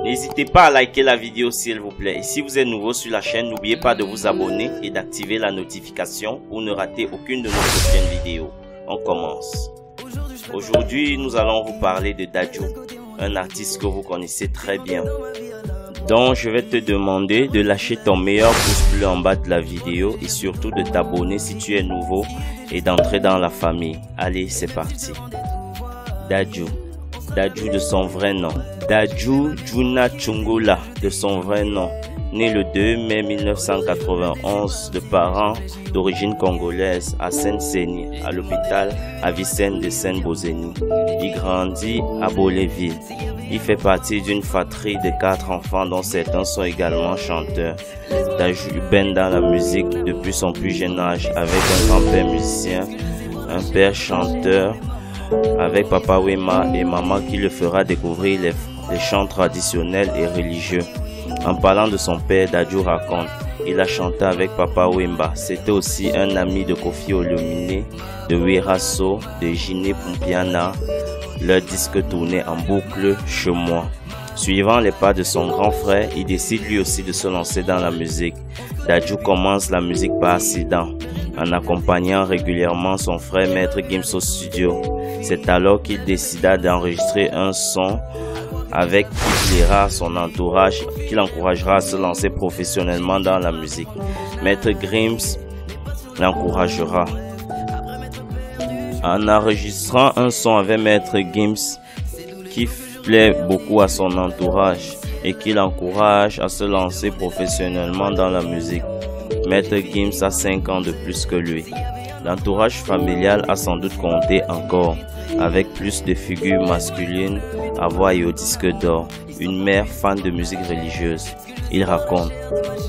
N'hésitez pas à liker la vidéo s'il vous plaît. Et si vous êtes nouveau sur la chaîne, n'oubliez pas de vous abonner et d'activer la notification pour ne rater aucune de nos prochaines vidéos. On commence. Aujourd'hui, nous allons vous parler de Dadju, un artiste que vous connaissez très bien. Donc, je vais te demander de lâcher ton meilleur pouce bleu en bas de la vidéo et surtout de t'abonner si tu es nouveau et d'entrer dans la famille. Allez, c'est parti. Dadju. Dadju de son vrai nom. Dadju Juna Chungula de son vrai nom. Né le 2 mai 1991 de parents d'origine congolaise à Seine-Saint-Denis, à l'hôpital Avicenne de Seine-Bozénie. Il grandit à Boléville. Il fait partie d'une fratrie de 4 enfants dont certains sont également chanteurs. Dadju baigne dans la musique depuis son plus jeune âge avec un grand-père musicien, un père chanteur, avec Papa Wemba et Maman qui le fera découvrir les chants traditionnels et religieux. En parlant de son père, Dadju raconte: il a chanté avec Papa Wemba. C'était aussi un ami de Koffi Olomide, de Weraso, de Giné Pumpiana. Leur disque tournait en boucle chez moi. Suivant les pas de son grand frère, il décide lui aussi de se lancer dans la musique. Dadju commence la musique par accident, en accompagnant régulièrement son frère Maître Gims au studio. C'est alors qu'il décida d'enregistrer un son avec qui plaira à son entourage, qui l'encouragera à se lancer professionnellement dans la musique. Maître Gims l'encouragera. En enregistrant un son avec Maître Gims qui plaît beaucoup à son entourage et qui l'encourage à se lancer professionnellement dans la musique. Maître Gims a 5 ans de plus que lui. L'entourage familial a sans doute compté encore, avec plus de figures masculines à voix et au disque d'or. Une mère fan de musique religieuse. Il raconte: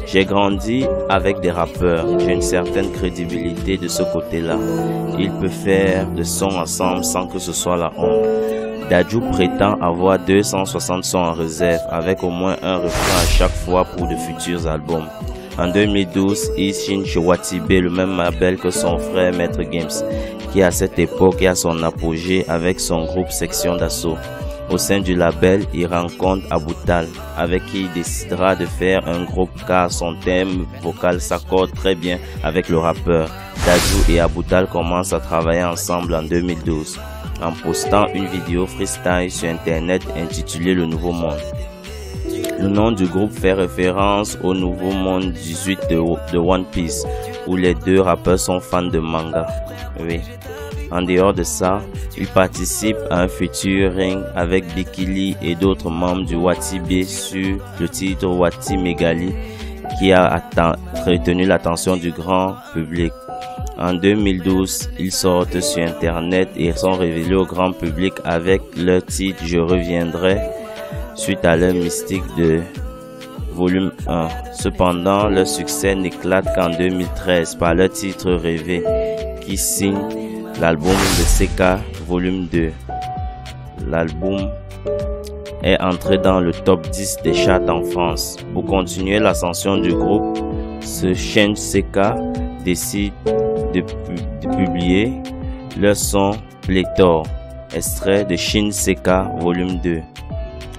j'ai grandi avec des rappeurs, j'ai une certaine crédibilité de ce côté-là. Ils peuvent faire des sons ensemble sans que ce soit la honte. Dadju prétend avoir 260 sons en réserve, avec au moins un refrain à chaque fois pour de futurs albums. En 2012, il signe chez Watibé, le même label que son frère Maître Gims, qui à cette époque est à son apogée avec son groupe Section d'Assaut. Au sein du label, il rencontre Aboutal, avec qui il décidera de faire un groupe car son thème vocal s'accorde très bien avec le rappeur. Dadju et Aboutal commencent à travailler ensemble en 2012, en postant une vidéo freestyle sur internet intitulée Le Nouveau Monde. Le nom du groupe fait référence au Nouveau Monde 18 de One Piece, où les deux rappeurs sont fans de manga. Oui. En dehors de ça, il participe à un featuring avec Bikili et d'autres membres du Watibé sur le titre Wati Megali, qui a retenu l'attention du grand public. En 2012, ils sortent sur internet et sont révélés au grand public avec leur titre Je reviendrai, suite à leur mystique de volume 1. Cependant, leur succès n'éclate qu'en 2013 par leur titre Rêver, qui signe l'album de Seka volume 2. L'album est entré dans le top 10 des charts en France. Pour continuer l'ascension du groupe, ce Shen Seka décide de publier leur son Pléthore, extrait de Shin Seka volume 2.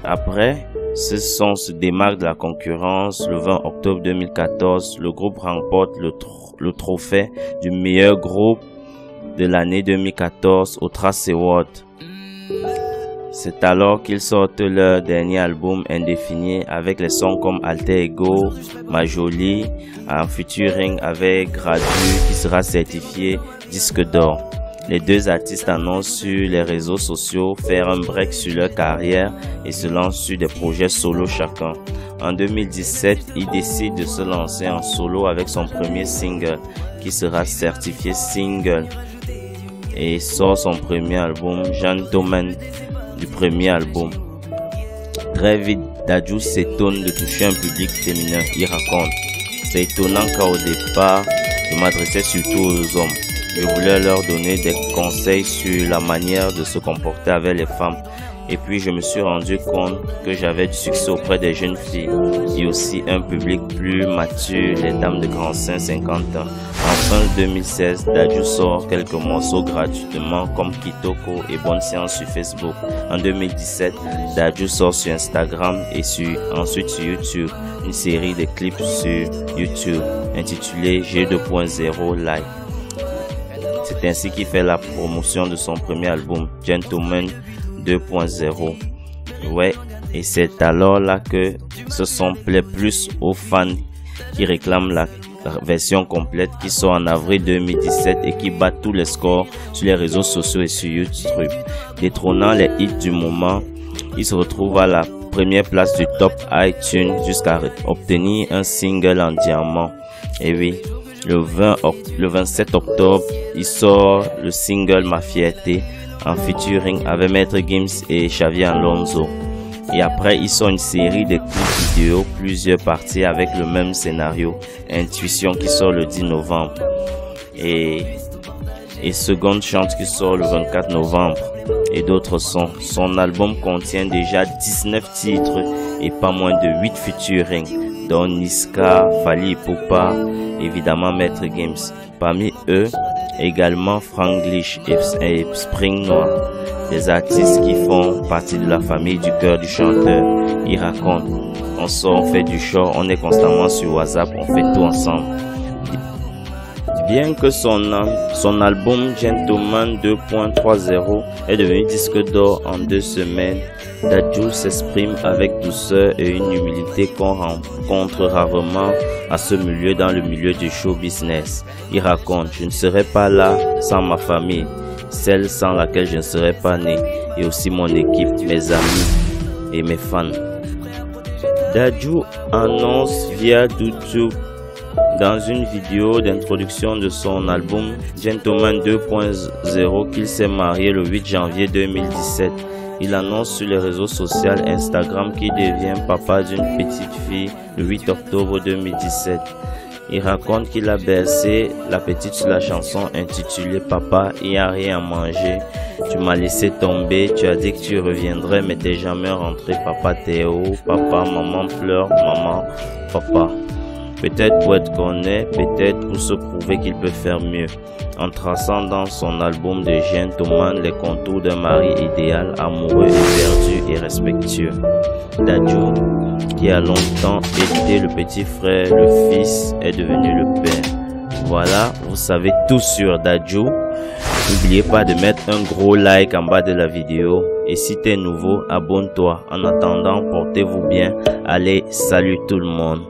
Après, ce son se démarque de la concurrence. Le 20 octobre 2014, le groupe remporte le trophée du meilleur groupe de l'année 2014 au Trace Award. C'est alors qu'ils sortent leur dernier album Indéfini avec les sons comme Alter Ego, Ma Jolie, en featuring avec Gradu qui sera certifié disque d'or. Les deux artistes annoncent sur les réseaux sociaux faire un break sur leur carrière et se lancent sur des projets solo chacun. En 2017, ils décident de se lancer en solo avec son premier single qui sera certifié single et sort son premier album Gentleman du premier album. Très vite, Dadju s'étonne de toucher un public féminin. Il raconte: c'est étonnant car au départ, je m'adressais surtout aux hommes. Je voulais leur donner des conseils sur la manière de se comporter avec les femmes Et puis je me suis rendu compte que j'avais du succès auprès des jeunes filles et aussi un public plus mature, les dames de 45-50 ans. En fin 2016, Dadju sort quelques morceaux gratuitement comme Kitoko et Bonne Séance sur Facebook. En 2017, Dadju sort sur Instagram et ensuite sur YouTube une série de clips sur YouTube intitulée G2.0 Live. C'est ainsi qu'il fait la promotion de son premier album, Gentleman 2.0. Ouais, et c'est alors là que ce son plaît plus aux fans qui réclament la version complète qui sort en avril 2017 et qui bat tous les scores sur les réseaux sociaux et sur YouTube. Détrônant les hits du moment, il se retrouve à la première place du top iTunes jusqu'à obtenir un single en diamant. Et oui, le 27 octobre, il sort le single Ma Fierté en featuring avec Maître Gims et Xavier Alonso. Et après, il sort une série de clips vidéo, plusieurs parties avec le même scénario, Intuition qui sort le 10 novembre. Et Seconde Chante qui sort le 24 novembre. Et d'autres sons. Son album contient déjà 19 titres et pas moins de 8 featuring, dont Niska, Fally Ipupa, évidemment Maître Gims. Parmi eux, également Franglish et Spring Noir, des artistes qui font partie de la famille du cœur du chanteur. Ils racontent, on sort, on fait du show, on est constamment sur WhatsApp, on fait tout ensemble. Bien que son album Gentleman 2.30 est devenu disque d'or en 2 semaines, Dadju s'exprime avec douceur et une humilité qu'on rencontre rarement à ce milieu dans le milieu du show business. Il raconte, je ne serais pas là sans ma famille, celle sans laquelle je ne serais pas né, et aussi mon équipe, mes amis et mes fans. Dadju annonce via YouTube dans une vidéo d'introduction de son album Gentleman 2.0 qu'il s'est marié le 8 janvier 2017. Il annonce sur les réseaux sociaux Instagram qu'il devient papa d'une petite fille le 8 octobre 2017. Il raconte qu'il a bercé la petite sur la chanson intitulée Papa, il n'y a rien à manger. Tu m'as laissé tomber, tu as dit que tu reviendrais mais t'es jamais rentré. Papa t'es où? Papa, maman pleure, maman, papa. Peut-être pour être connaît, peut-être pour se prouver qu'il peut faire mieux. En traçant dans son album de Gentleman les contours d'un mari idéal, amoureux, éperdu et respectueux. Dadju, qui a longtemps été le petit frère, le fils est devenu le père. Voilà, vous savez tout sur Dadju. N'oubliez pas de mettre un gros like en bas de la vidéo. Et si tu es nouveau, abonne-toi. En attendant, portez-vous bien. Allez, salut tout le monde.